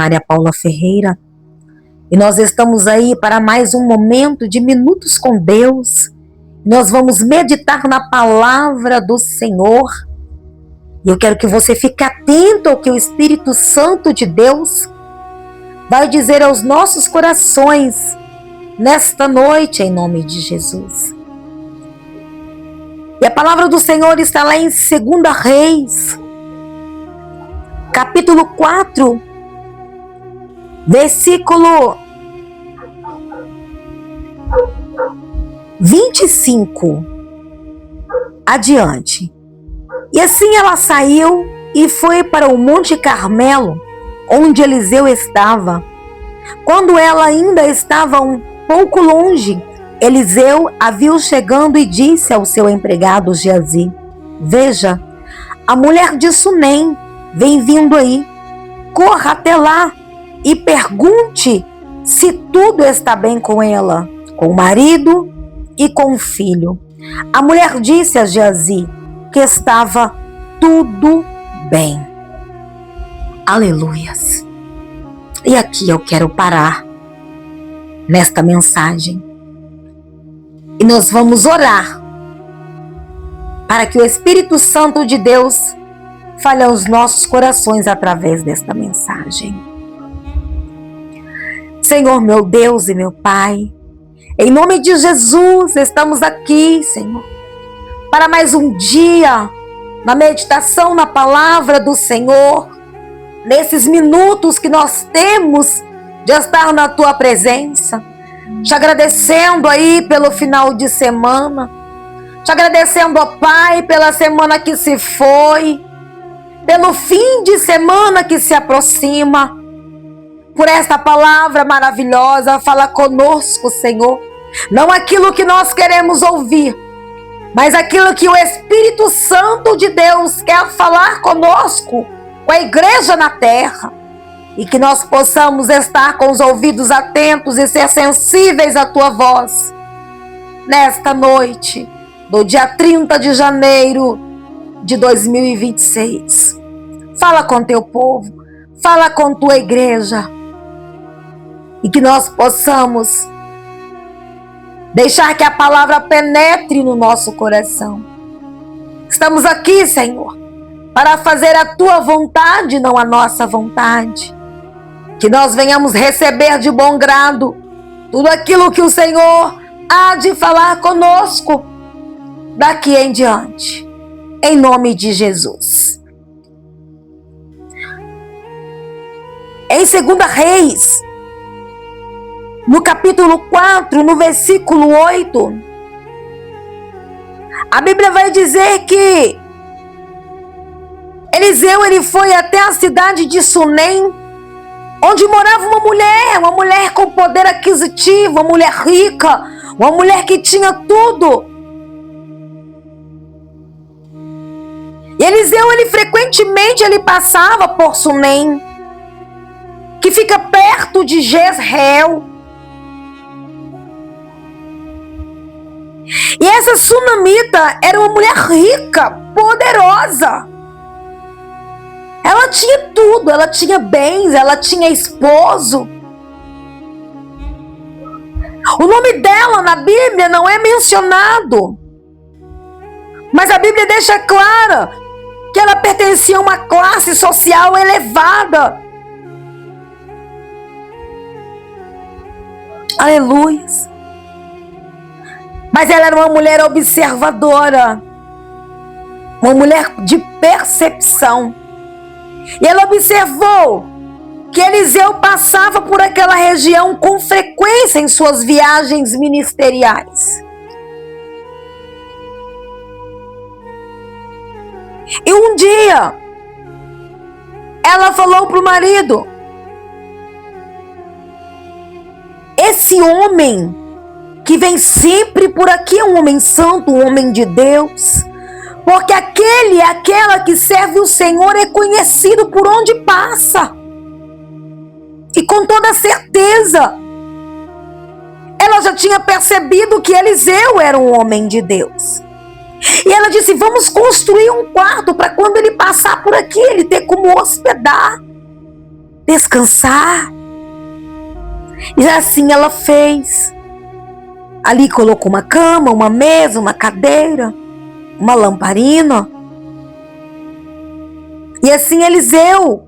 Maria Paula Ferreira, e nós estamos aí para mais um momento de Minutos com Deus. Nós vamos meditar na palavra do Senhor, e eu quero que você fique atento ao que o Espírito Santo de Deus vai dizer aos nossos corações nesta noite, em nome de Jesus. E a palavra do Senhor está lá em 2 Reis, capítulo 4, versículo 25 adiante. E assim ela saiu e foi para o Monte Carmelo, onde Eliseu estava. Quando ela ainda estava um pouco longe, Eliseu a viu chegando e disse ao seu empregado Geazi: Veja, a mulher de Sunem vem vindo aí. Corra até lá e pergunte se tudo está bem com ela, com o marido e com o filho. A mulher disse a Geazi que estava tudo bem. Aleluias. E aqui eu quero parar nesta mensagem. E nós vamos orar para que o Espírito Santo de Deus fale aos nossos corações através desta mensagem. Senhor, meu Deus e meu Pai, em nome de Jesus, estamos aqui, Senhor, para mais um dia na meditação na palavra do Senhor, nesses minutos que nós temos de estar na Tua presença, te agradecendo aí pelo final de semana, te agradecendo, ó Pai, pela semana que se foi, pelo fim de semana que se aproxima, por esta palavra maravilhosa. Fala conosco, Senhor, não aquilo que nós queremos ouvir, mas aquilo que o Espírito Santo de Deus quer falar conosco, com a igreja na terra, e que nós possamos estar com os ouvidos atentos e ser sensíveis à Tua voz, nesta noite, do dia 30 de janeiro de 2026. Fala com Teu povo, fala com Tua igreja, e que nós possamos deixar que a palavra penetre no nosso coração. Estamos aqui, Senhor, para fazer a Tua vontade, não a nossa vontade. Que nós venhamos receber de bom grado tudo aquilo que o Senhor há de falar conosco daqui em diante. Em nome de Jesus. Em 2 Reis, no capítulo 4, no versículo 8, a Bíblia vai dizer que Eliseu ele foi até a cidade de Sunem, onde morava uma mulher com poder aquisitivo, uma mulher rica, uma mulher que tinha tudo. E Eliseu ele frequentemente passava por Sunem, que fica perto de Jezreel. E essa sunamita era uma mulher rica, poderosa. Ela tinha tudo, ela tinha bens, ela tinha esposo. O nome dela na Bíblia não é mencionado, mas a Bíblia deixa clara que ela pertencia a uma classe social elevada. Aleluia. Mas ela era uma mulher observadora, uma mulher de percepção. E ela observou que Eliseu passava por aquela região com frequência em suas viagens ministeriais. E um dia, ela falou para o marido: esse homem que vem sempre por aqui é um homem santo, um homem de Deus, porque aquele e aquela que serve o Senhor é conhecido por onde passa. E com toda certeza, ela já tinha percebido que Eliseu era um homem de Deus. E ela disse: vamos construir um quarto para quando ele passar por aqui, ele ter como hospedar, descansar. E assim ela fez. Ali colocou uma cama, uma mesa, uma cadeira, uma lamparina. E assim Eliseu,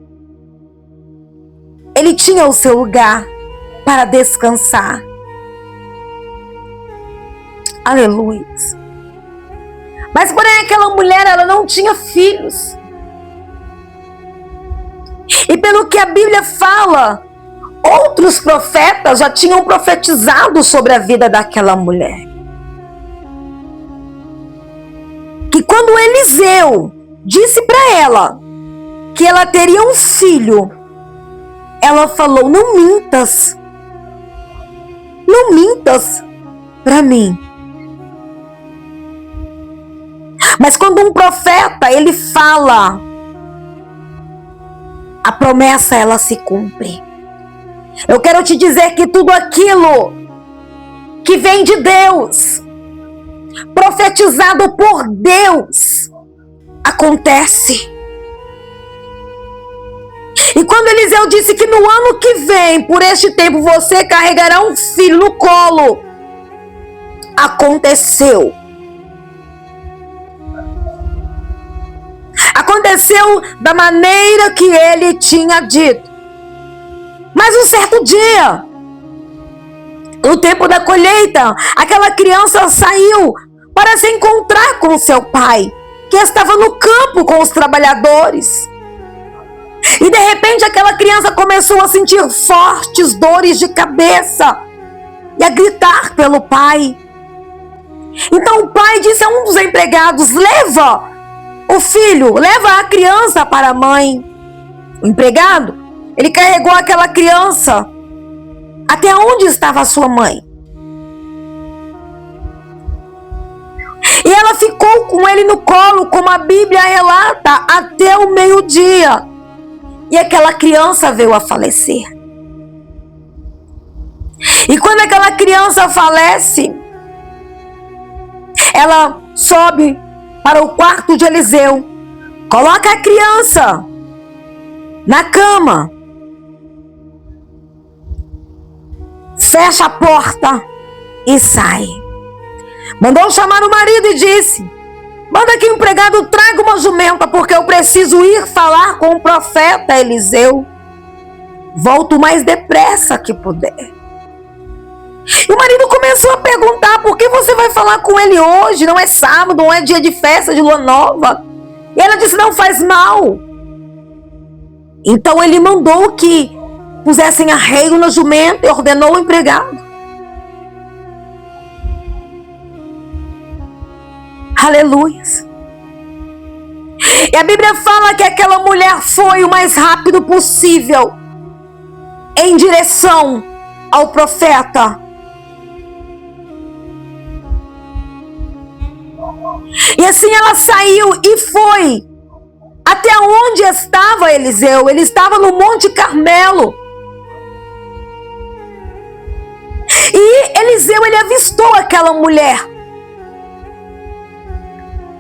ele tinha o seu lugar para descansar. Aleluia. Mas porém aquela mulher, ela não tinha filhos. E pelo que a Bíblia fala, outros profetas já tinham profetizado sobre a vida daquela mulher. Que quando Eliseu disse para ela que ela teria um filho, ela falou: não mintas para mim. Mas quando um profeta, ele fala, a promessa, ela se cumpre. Eu quero te dizer que tudo aquilo que vem de Deus, profetizado por Deus, acontece. E quando Eliseu disse que no ano que vem, por este tempo, você carregará um filho no colo, aconteceu. Aconteceu da maneira que ele tinha dito. Mas um certo dia, no tempo da colheita, aquela criança saiu para se encontrar com seu pai, que estava no campo com os trabalhadores. E de repente aquela criança começou a sentir fortes dores de cabeça e a gritar pelo pai. Então o pai disse a um dos empregados: leva o filho, leva a criança para a mãe. O empregado, ele carregou aquela criança até onde estava a sua mãe. E ela ficou com ele no colo, como a Bíblia relata, até o meio-dia. E aquela criança veio a falecer. E quando aquela criança falece, ela sobe para o quarto de Eliseu, coloca a criança na cama, fecha a porta e sai. Mandou chamar o marido e disse: manda que o empregado traga uma jumenta, porque eu preciso ir falar com o profeta Eliseu. Volto o mais depressa que puder. E o marido começou a perguntar: por que você vai falar com ele hoje? Não é sábado, não é dia de festa de lua nova. E ela disse: não faz mal. Então ele mandou que pusessem arreio na jumenta e ordenou o empregado. Aleluia. E a Bíblia fala que aquela mulher foi o mais rápido possível em direção ao profeta. E assim ela saiu e foi até onde estava Eliseu. Ele estava no Monte Carmelo. E Eliseu, ele avistou aquela mulher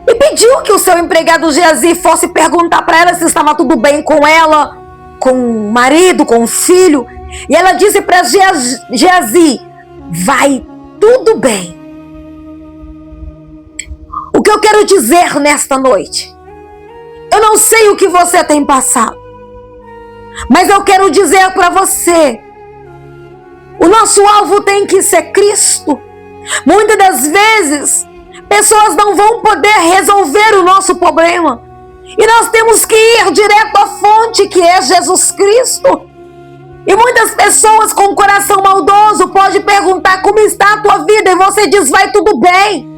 e pediu que o seu empregado Geazi fosse perguntar para ela se estava tudo bem com ela, com o marido, com o filho. E ela disse para Geazi: vai tudo bem. O que eu quero dizer nesta noite, eu não sei o que você tem passado, mas eu quero dizer para você, o nosso alvo tem que ser Cristo. Muitas das vezes, pessoas não vão poder resolver o nosso problema, e nós temos que ir direto à fonte, que é Jesus Cristo. E muitas pessoas com coração maldoso podem perguntar: como está a tua vida? E você diz: vai tudo bem.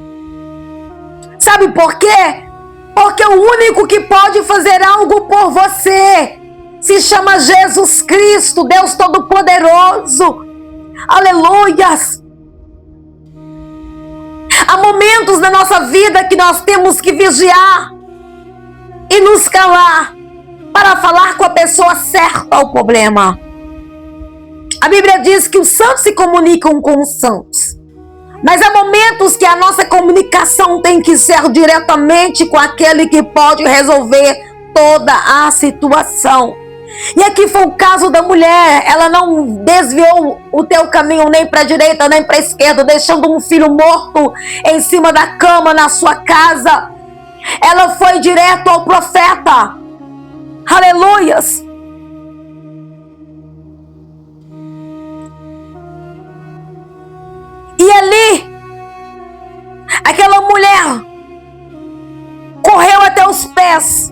Sabe por quê? Porque o único que pode fazer algo por você se chama Jesus Cristo, Deus Todo-Poderoso. Aleluias! Há momentos na nossa vida que nós temos que vigiar e nos calar para falar com a pessoa certa o problema. A Bíblia diz que os santos se comunicam com os santos. Mas há momentos que a nossa comunicação tem que ser diretamente com aquele que pode resolver toda a situação. E aqui foi o caso da mulher. Ela não desviou o teu caminho nem para a direita nem para a esquerda, deixando um filho morto em cima da cama na sua casa. Ela foi direto ao profeta. Aleluias. E ali, aquela mulher correu até os pés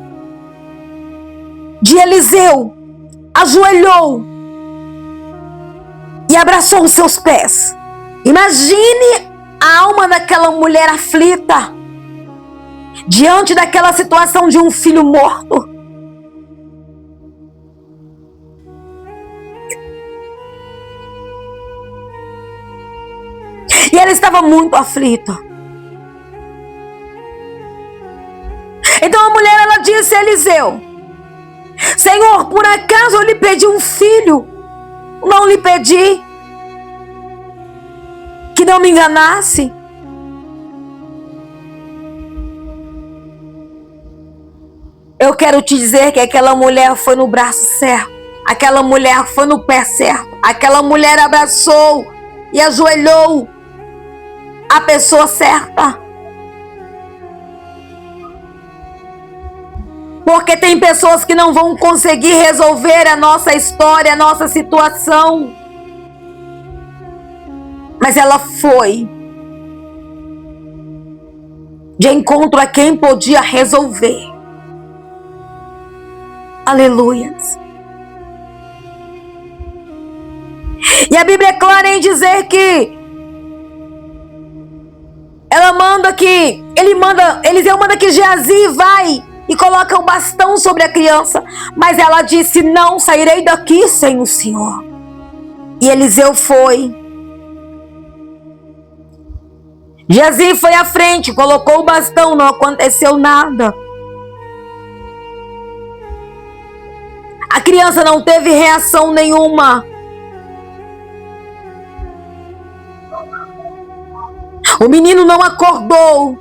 de Eliseu, ajoelhou e abraçou os seus pés. Imagine a alma daquela mulher aflita diante daquela situação de um filho morto. E ela estava muito aflita. Então a mulher, ela disse a Eliseu: Senhor, por acaso eu lhe pedi um filho? Não lhe pedi que não me enganasse. Eu quero te dizer que aquela mulher foi no braço certo. Aquela mulher foi no pé certo. Aquela mulher abraçou e ajoelhou a pessoa certa. Porque tem pessoas que não vão conseguir resolver a nossa história, a nossa situação. Mas ela foi de encontro a quem podia resolver. Aleluias. E a Bíblia é clara em dizer que Eliseu manda que Geazi vai e coloca o bastão sobre a criança. Mas ela disse: não sairei daqui sem o Senhor. E Eliseu foi. Geazi foi à frente, colocou o bastão, não aconteceu nada. A criança não teve reação nenhuma. O menino não acordou.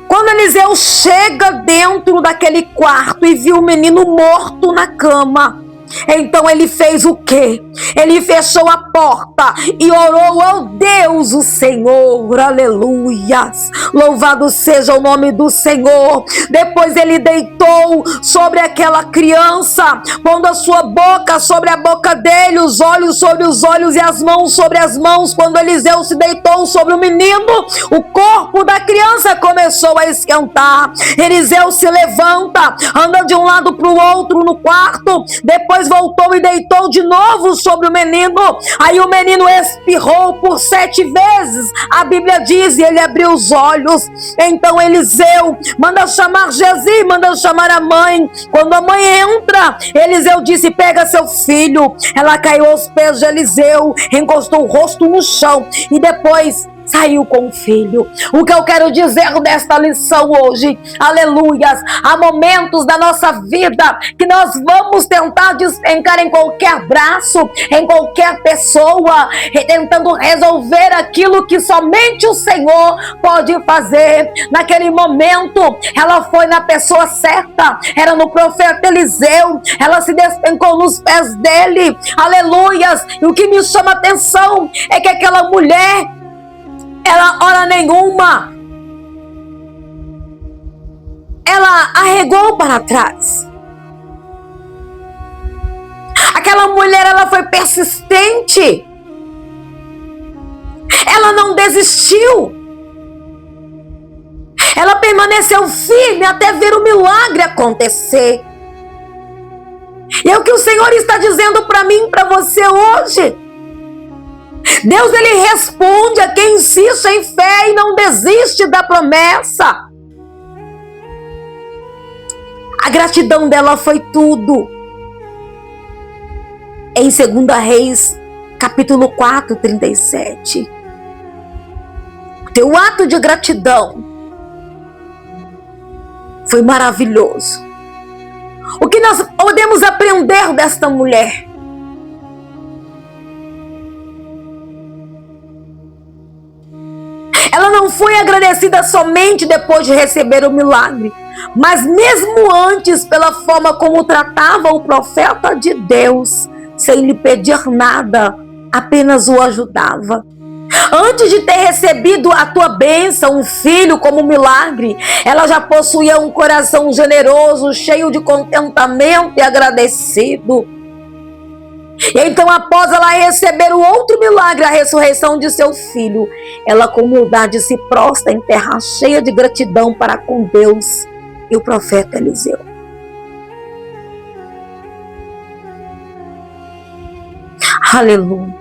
Quando Eliseu chega dentro daquele quarto e viu o menino morto na cama, então ele fez o quê? Ele fechou a porta e orou ao Deus, o Senhor. Aleluias. Louvado seja o nome do Senhor. Depois ele deitou sobre aquela criança, pondo a sua boca sobre a boca dele, os olhos sobre os olhos e as mãos sobre as mãos. Quando Eliseu se deitou sobre o menino, o corpo da criança começou a esquentar. Eliseu se levanta, anda de um lado para o outro no quarto, depois voltou e deitou de novo sobre o menino. Aí o menino espirrou por 7 vezes. A Bíblia diz, e ele abriu os olhos. Então Eliseu manda chamar Geazi, manda chamar a mãe. Quando a mãe entra, Eliseu disse: pega seu filho. Ela caiu aos pés de Eliseu, encostou o rosto no chão e depois saiu com o filho. O que eu quero dizer desta lição hoje, aleluias, há momentos da nossa vida que nós vamos tentar despencar em qualquer braço, em qualquer pessoa, tentando resolver aquilo que somente o Senhor pode fazer. Naquele momento, ela foi na pessoa certa, era no profeta Eliseu, ela se despencou nos pés dele, aleluias. E o que me chama a atenção é que aquela mulher, ela, hora nenhuma, ela arregou para trás. Aquela mulher, ela foi persistente. Ela não desistiu. Ela permaneceu firme até ver o milagre acontecer. E é o que o Senhor está dizendo para mim, para você hoje. Deus, ele responde a quem insiste em fé e não desiste da promessa. A gratidão dela foi tudo. Em 2 Reis, capítulo 4, 37. Teu ato de gratidão foi maravilhoso. O que nós podemos aprender desta mulher? Ela não não foi agradecida somente depois de receber o milagre, mas mesmo antes, pela forma como tratava o profeta de Deus, sem lhe pedir nada, apenas o ajudava. Antes de ter recebido a tua bênção, um filho como milagre, ela já possuía um coração generoso, cheio de contentamento e agradecido. E então, após ela receber o outro milagre, a ressurreição de seu filho, ela com humildade se prostra em terra, cheia de gratidão para com Deus e o profeta Eliseu. Aleluia.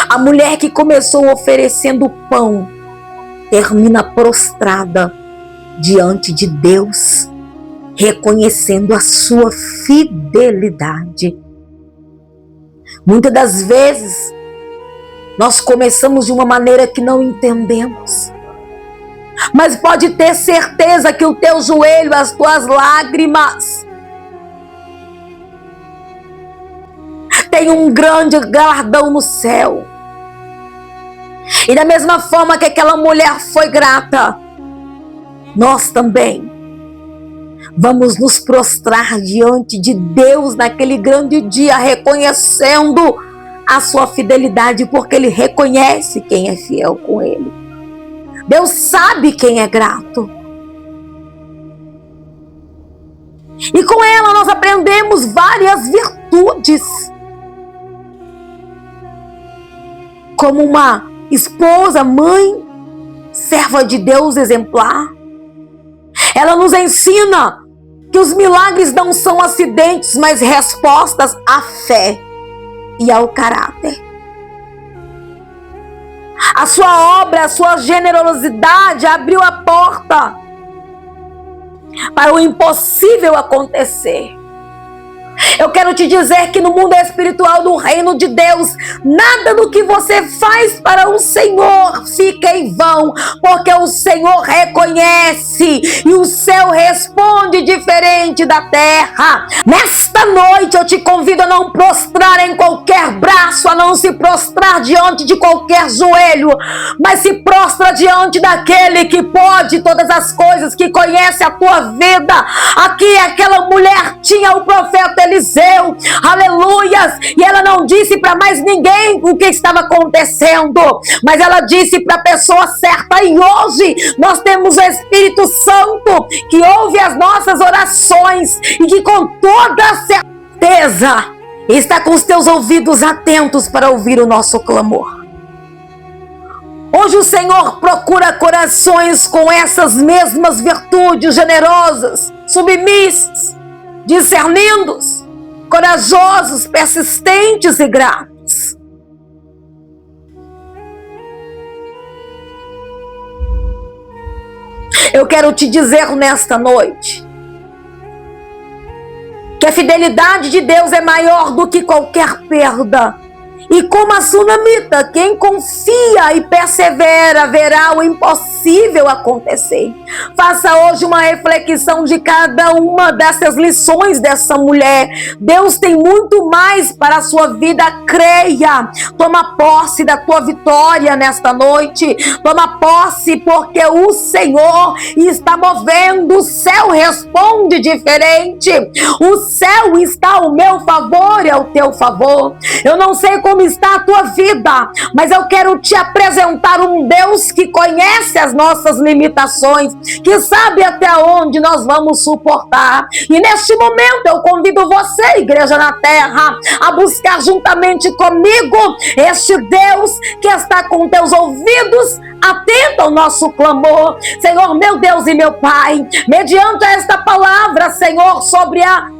A mulher que começou oferecendo pão termina prostrada diante de Deus, reconhecendo a sua fidelidade. Muitas das vezes, nós começamos de uma maneira que não entendemos. Mas pode ter certeza que o teu joelho, as tuas lágrimas, tem um grande galardão no céu. E da mesma forma que aquela mulher foi grata, nós também vamos nos prostrar diante de Deus naquele grande dia, reconhecendo a sua fidelidade, porque Ele reconhece quem é fiel com Ele. Deus sabe quem é grato. E com ela nós aprendemos várias virtudes, como uma esposa, mãe, serva de Deus exemplar. Ela nos ensina que os milagres não são acidentes, mas respostas à fé e ao caráter. A sua obra, a sua generosidade abriu a porta para o impossível acontecer. Eu quero te dizer que no mundo espiritual do reino de Deus, nada do que você faz para o Senhor fica em vão, porque o Senhor reconhece e o céu responde diferente da terra. Nesta noite eu te convido a não prostrar em qualquer braço, a não se prostrar diante de qualquer joelho, mas se prostra diante daquele que pode todas as coisas, que conhece a tua vida. Aqui aquela mulher tinha o profeta Eliseu, aleluias, e ela não disse para mais ninguém o que estava acontecendo, mas ela disse para a pessoa certa. E hoje nós temos o Espírito Santo que ouve as nossas orações e que com toda certeza está com os teus ouvidos atentos para ouvir o nosso clamor. Hoje o Senhor procura corações com essas mesmas virtudes, generosas, submissas, discernindos, corajosos, persistentes e gratos. Eu quero te dizer nesta noite que a fidelidade de Deus é maior do que qualquer perda. E como a sunamita, quem confia e persevera verá o impossível acontecer. Faça hoje uma reflexão de cada uma dessas lições dessa mulher. Deus tem muito mais para a sua vida, creia. Toma posse da tua vitória nesta noite. Toma posse, porque o Senhor está movendo. O céu responde diferente. O céu está ao meu favor e ao teu favor. Eu não sei como está a tua vida, mas eu quero te apresentar um Deus que conhece as nossas limitações, que sabe até onde nós vamos suportar. E neste momento eu convido você, igreja na terra, a buscar juntamente comigo este Deus que está com teus ouvidos atento ao nosso clamor. Senhor, meu Deus e meu Pai, mediante esta palavra, Senhor, sobre a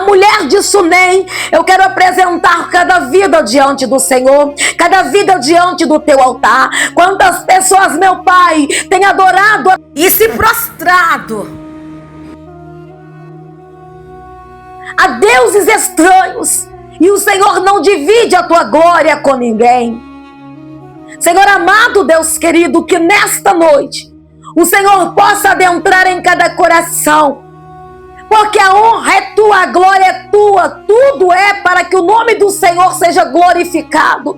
mulher de Sunem, eu quero apresentar cada vida diante do Senhor, cada vida diante do teu altar. Quantas pessoas, meu Pai, têm adorado e se prostrado a deuses estranhos, e o Senhor não divide a tua glória com ninguém. Senhor amado, Deus querido, que nesta noite o Senhor possa adentrar em cada coração, porque a honra é tua, a glória é tua, tudo é para que o nome do Senhor seja glorificado.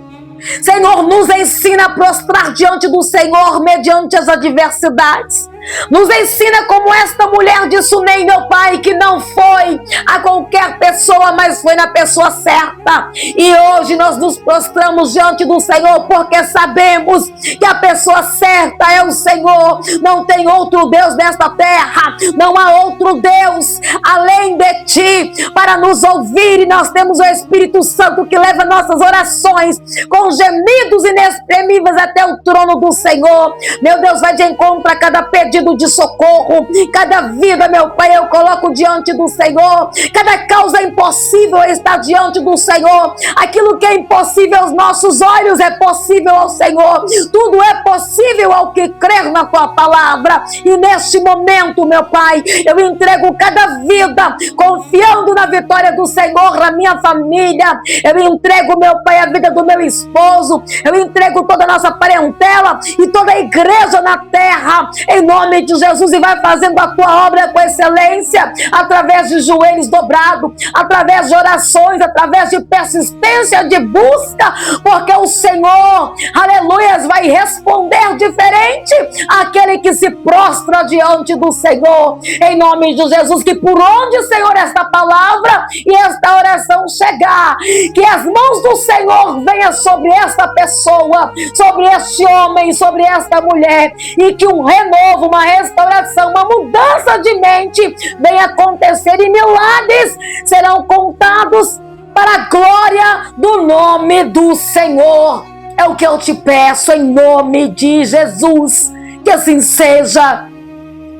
Senhor, nos ensina a prostrar diante do Senhor mediante as adversidades. Nos ensina como esta mulher de Sunem, meu Pai, que não foi a qualquer pessoa, mas foi na pessoa certa. E hoje nós nos prostramos diante do Senhor porque sabemos que a pessoa certa é o Senhor. Não tem outro Deus nesta terra, não há outro Deus além de Ti para nos ouvir. E nós temos o Espírito Santo que leva nossas orações com gemidos inexprimíveis até o trono do Senhor. Meu Deus, vai de encontro a cada pedido de socorro, cada vida, meu Pai, eu coloco diante do Senhor. Cada causa impossível está diante do Senhor. Aquilo que é impossível aos nossos olhos é possível ao Senhor. Tudo é possível ao que crer na Tua palavra. E neste momento, meu Pai, eu entrego cada vida, confiando na vitória do Senhor na minha família. Eu entrego, meu Pai, a vida do meu esposo. Eu entrego toda a nossa parentela e toda a igreja na terra, em nome de Jesus, e vai fazendo a Tua obra com excelência, através de joelhos dobrados, através de orações, através de persistência, de busca, porque o Senhor, aleluia, vai responder diferente àquele que se prostra diante do Senhor, em nome de Jesus. Que por onde, Senhor, esta palavra e esta oração chegar, que as mãos do Senhor venham sobre esta pessoa, sobre este homem, sobre esta mulher, e que um renovo, uma restauração, uma mudança de mente venha acontecer, e milagres serão contados para a glória do nome do Senhor. É o que eu te peço em nome de Jesus, que assim seja.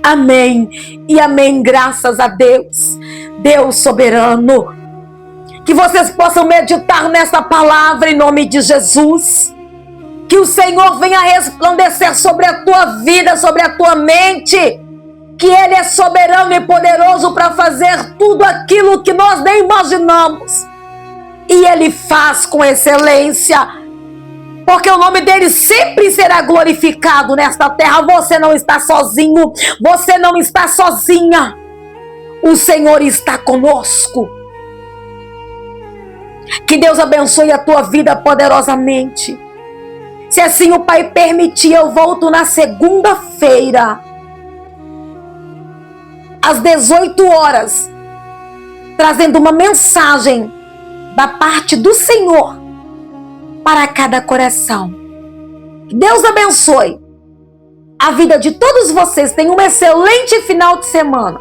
Amém e amém. Graças a Deus, Deus soberano. Que vocês possam meditar nessa palavra em nome de Jesus. Que o Senhor venha resplandecer sobre a tua vida, sobre a tua mente. Que Ele é soberano e poderoso para fazer tudo aquilo que nós nem imaginamos. E Ele faz com excelência. Porque o nome dele sempre será glorificado nesta terra. Você não está sozinho. Você não está sozinha. O Senhor está conosco. Que Deus abençoe a tua vida poderosamente. Se assim o Pai permitir, eu volto na segunda-feira, às 18 horas, trazendo uma mensagem da parte do Senhor para cada coração. Que Deus abençoe a vida de todos vocês. Tenham um excelente final de semana.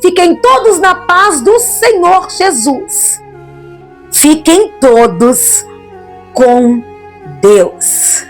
Fiquem todos na paz do Senhor Jesus. Fiquem todos com Deus.